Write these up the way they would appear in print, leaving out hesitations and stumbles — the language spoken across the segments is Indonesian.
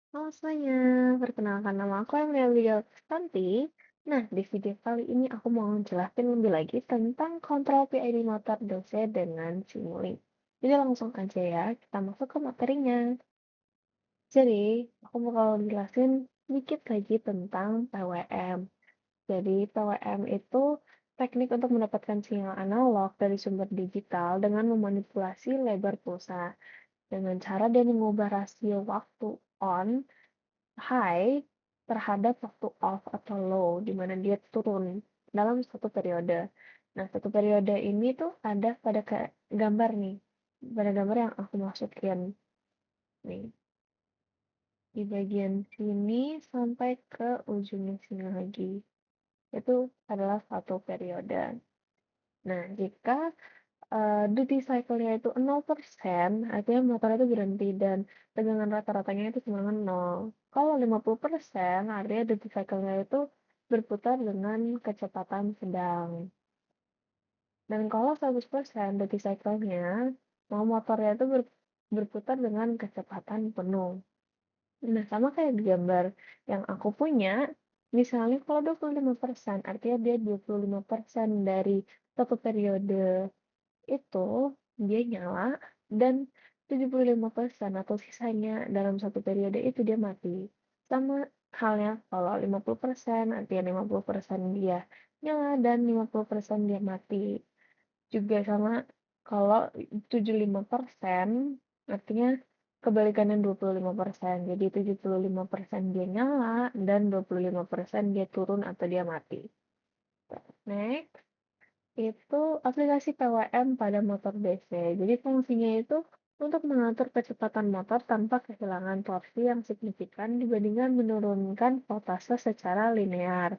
Halo semuanya, perkenalkan nama aku Amelia Kristanti. Nah, di video kali ini aku mau jelasin lebih lagi tentang kontrol PID motor DC dengan Simulink. Jadi langsung aja ya, kita masuk ke materinya. Jadi, aku bakal jelasin sedikit lagi tentang PWM. Jadi, PWM itu teknik untuk mendapatkan sinyal analog dari sumber digital dengan memanipulasi lebar pulsa. Dengan cara dia mengubah rasio waktu on high terhadap waktu off atau low, di mana dia turun dalam satu periode. Nah, satu periode ini tuh ada pada gambar nih, pada gambar yang aku masukin nih, di bagian sini sampai ke ujungnya sini lagi. Itu adalah satu periode. Nah, jika duty cycle-nya itu 0%, artinya motor itu berhenti dan tegangan rata-ratanya itu cuma 0. Kalau 50%, artinya duty cycle-nya itu berputar dengan kecepatan sedang. Dan kalau 100% duty cycle-nya, motornya itu berputar dengan kecepatan penuh. Nah, sama kayak di gambar yang aku punya, misalnya kalau 25%, artinya dia 25% dari satu periode itu dia nyala dan 75% atau sisanya dalam satu periode itu dia mati. Sama halnya kalau 50% artinya 50% dia nyala dan 50% dia mati. Juga sama kalau 75% artinya kebalikannya 25%. Jadi 75% dia nyala dan 25% dia turun atau dia mati. Next itu aplikasi PWM pada motor DC. Jadi fungsinya itu untuk mengatur kecepatan motor tanpa kehilangan torsi yang signifikan dibandingkan menurunkan voltase secara linear.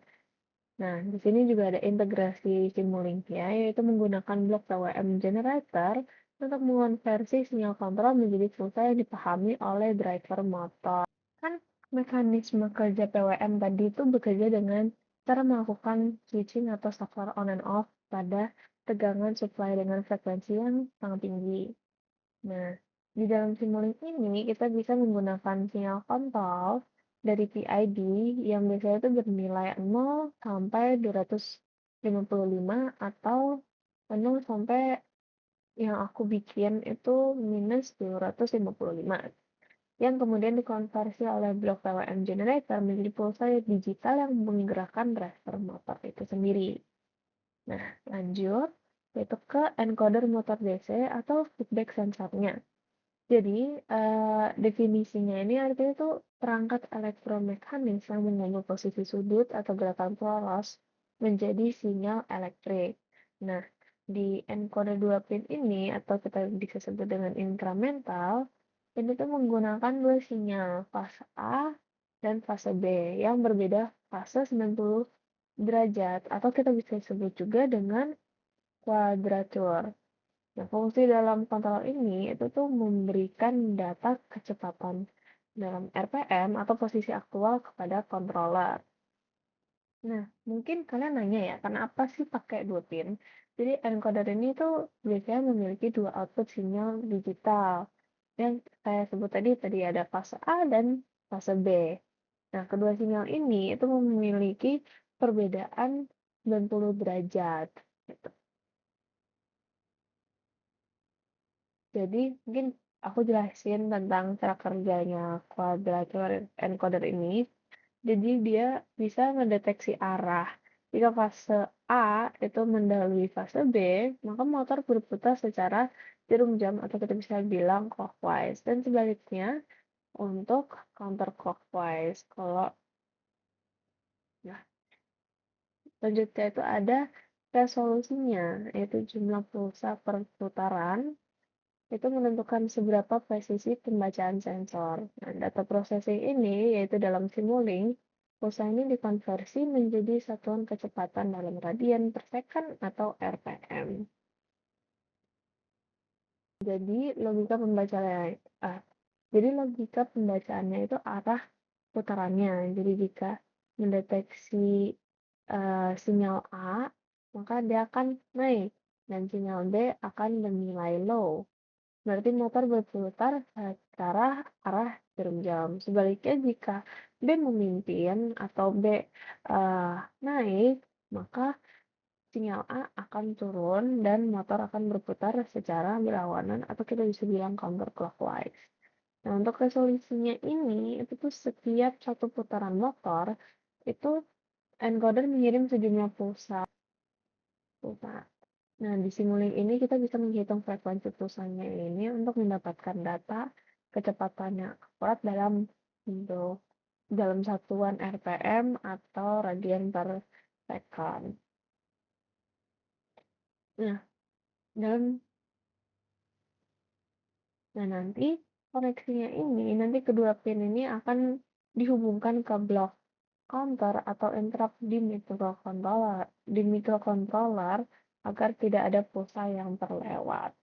Nah, di sini juga ada integrasi Simulink-nya, yaitu menggunakan blok PWM generator untuk mengonversi sinyal kontrol menjadi pulsa yang dipahami oleh driver motor. Kan mekanisme kerja PWM tadi itu bekerja dengan cara melakukan switching atau software on and off pada tegangan supply dengan frekuensi yang sangat tinggi. Nah, di dalam Simulink ini kita bisa menggunakan sinyal kontrol dari PID yang biasanya itu bernilai 0 sampai 255 atau 0 sampai yang aku bikin itu minus 255 yang kemudian dikonversi oleh blok PWM generator menjadi pulsa digital yang menggerakkan driver motor itu sendiri. Nah, lanjut yaitu ke encoder motor DC atau feedback sensornya. Jadi, definisinya ini artinya itu perangkat elektromekanis yang mengubah posisi sudut atau gerakan poros menjadi sinyal elektrik. Nah, di encoder 2 pin ini atau kita bisa sebut dengan incremental, ini tuh menggunakan dua sinyal, fase A dan fase B yang berbeda fase 90 derajat atau kita bisa sebut juga dengan quadrature. Nah, fungsi dalam kontrol ini itu tuh memberikan data kecepatan dalam RPM atau posisi aktual kepada controller. Nah, mungkin kalian nanya ya, kenapa sih pakai dua pin? Jadi encoder ini tuh biasanya memiliki dua output sinyal digital. Yang saya sebut tadi ada fase A dan fase B. Nah, kedua sinyal ini itu memiliki perbedaan 90 derajat. Gitu. Jadi mungkin aku jelasin tentang cara kerjanya quadrature encoder ini. Jadi dia bisa mendeteksi arah. Jika fase A itu mendahului fase B, maka motor berputar secara jarum jam atau kita bisa bilang clockwise. Dan sebaliknya untuk counterclockwise. Kalau nah, selanjutnya itu ada resolusinya, yaitu jumlah pulsa per putaran itu menentukan seberapa presisi pembacaan sensor. Nah, data processing ini, yaitu dalam Simulink, pulsa ini dikonversi menjadi satuan kecepatan dalam radian per second atau RPM. Jadi logika pembacaannya, ah, jadi logika pembacaannya itu arah putarannya. Jadi jika mendeteksi sinyal A, maka dia akan naik dan sinyal B akan bernilai low. Berarti motor berputar secara arah jarum jam. Sebaliknya jika B memimpin atau B naik, maka sinyal A akan turun dan motor akan berputar secara berlawanan atau kita bisa bilang counterclockwise. Nah, untuk resolusinya ini, itu tuh setiap satu putaran motor, itu encoder mengirim sejumlah pulsa. Nah, di Simulink ini kita bisa menghitung frekuensi pulsanya ini untuk mendapatkan data kecepatan yang akurat bentuk dalam satuan RPM atau radian per second. Nah, dalam nanti koneksinya ini, nanti kedua pin ini akan dihubungkan ke blok counter atau interrupt di microcontroller agar tidak ada pulsa yang terlewat.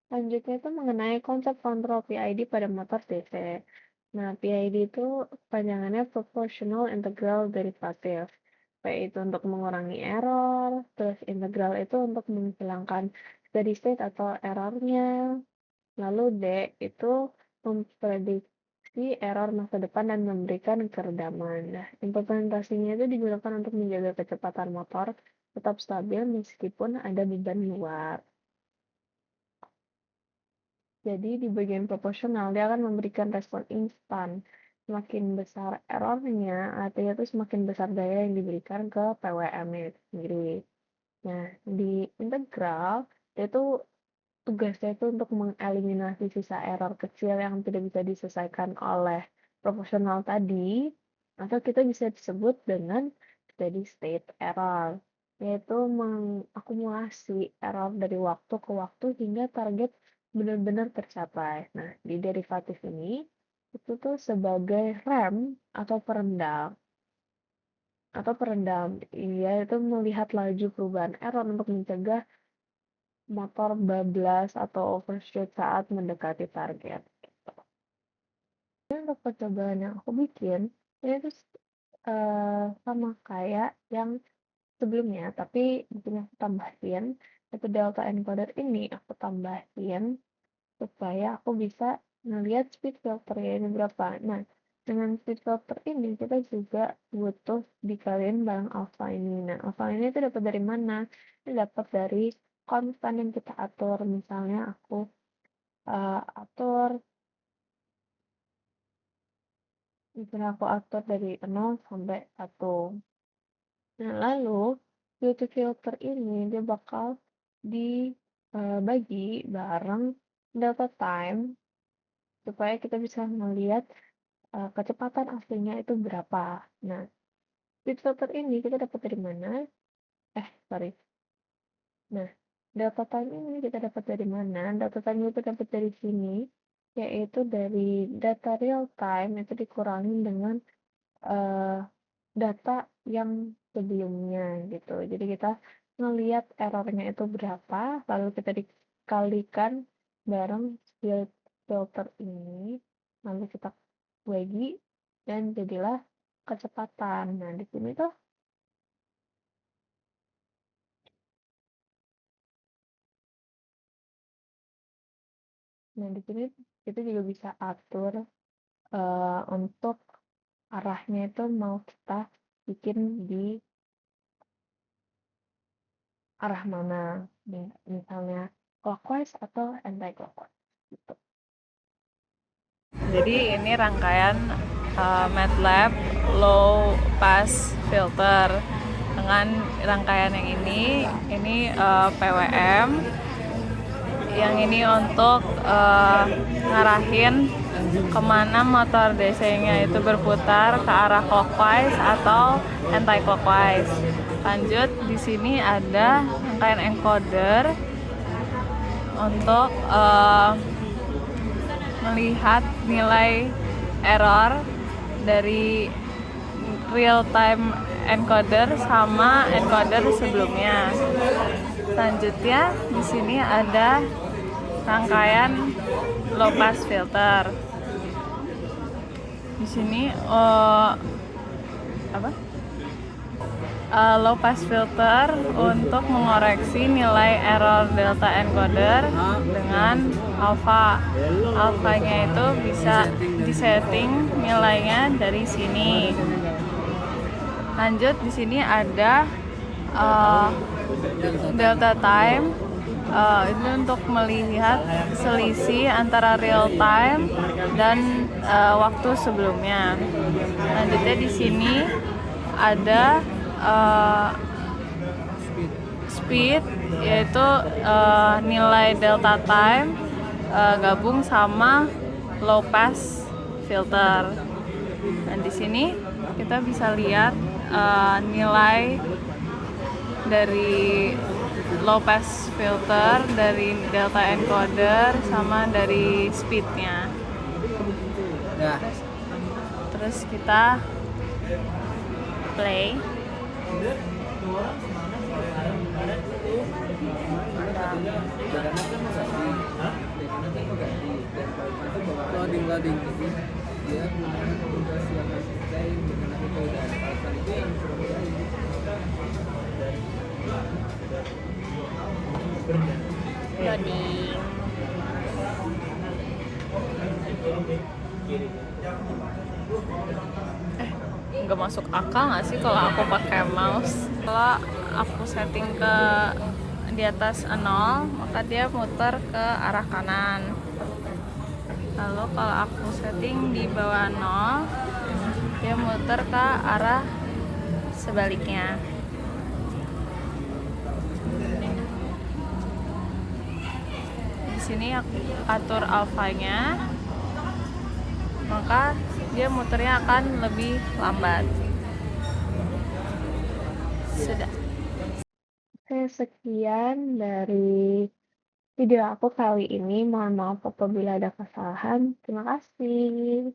Selanjutnya itu mengenai konsep kontrol PID pada motor DC. Nah, PID itu panjangannya Proportional Integral Derivative. P itu untuk mengurangi error, terus integral itu untuk menghilangkan steady state atau errornya. Lalu D itu memprediksi error masa depan dan memberikan keredaman. Nah, implementasinya itu digunakan untuk menjaga kecepatan motor tetap stabil meskipun ada beban luar. Jadi di bagian proporsional dia akan memberikan respon instan. Semakin besar errornya, artinya itu semakin besar daya yang diberikan ke PWM-nya itu sendiri. Nah, di integral, itu tugasnya itu untuk mengeliminasi sisa error kecil yang tidak bisa diselesaikan oleh proporsional tadi, atau kita bisa disebut dengan steady state error, yaitu mengakumulasi error dari waktu ke waktu hingga target benar-benar tercapai. Nah, di derivatif ini, itu tuh sebagai rem atau peredam. Ia itu melihat laju perubahan error untuk mencegah motor bablas atau overshoot saat mendekati target. Ini untuk percobaan yang aku bikin, ini tuh sama kayak yang sebelumnya, tapi di sini aku tambahin, yaitu delta encoder ini aku tambahin supaya aku bisa ngelihat speed filternya ini berapa. Nah, dengan speed filter ini kita juga butuh dikaliin barang alpha ini. Nah, alpha ini itu dapat dari mana? Ini dapat dari konstan yang kita atur. Misalnya aku atur, dari 0 sampai 1. Nah, lalu beauty filter ini dia bakal dibagi bareng delta time supaya kita bisa melihat kecepatan aslinya itu berapa. Nah, speed filter ini kita dapat dari mana? Sorry. Nah, delta time ini kita dapat dari mana? Delta time itu dapat dari sini, yaitu dari data real time itu dikurangi dengan data yang sebelumnya gitu. Jadi kita ngelihat errornya itu berapa, lalu kita dikalikan bareng speed filter ini, lalu kita bagi dan jadilah kecepatan. Nah, di sini tuh kita juga bisa atur untuk arahnya itu mau kita bikin di arah mana, misalnya clockwise atau anti-clockwise gitu. Jadi ini rangkaian MATLAB low pass filter. Dengan rangkaian yang ini PWM, yang ini untuk ngarahin kemana motor DC-nya itu berputar, ke arah clockwise atau anti-clockwise. Lanjut, di sini ada rangkaian encoder untuk melihat nilai error dari real time encoder sama encoder sebelumnya. Selanjutnya di sini ada rangkaian low pass filter. Di sini low pass filter untuk mengoreksi nilai error delta encoder dengan alpha. Alphanya itu bisa disetting nilainya dari sini. Lanjut, di sini ada delta time. Ini untuk melihat selisih antara real time dan waktu sebelumnya. Lanjutnya di sini ada speed, yaitu nilai delta time gabung sama low pass filter. Dan di sini kita bisa lihat nilai dari low pass filter, dari delta encoder, sama dari speednya. Terus kita play. Loading dia menggunakan aplikasi yang selesai dengan itu dan alasan itu yang Loading. Nggak masuk akal nggak sih kalau aku pakai mouse? Kalau aku setting ke di atas 0, maka dia muter ke arah kanan. Lalu kalau aku setting di bawah 0, dia muter ke arah sebaliknya. Di sini aku atur alfanya, maka dia muternya akan lebih lambat. Sudah. Oke, sekian dari video aku kali ini. Mohon maaf apabila ada kesalahan. Terima kasih.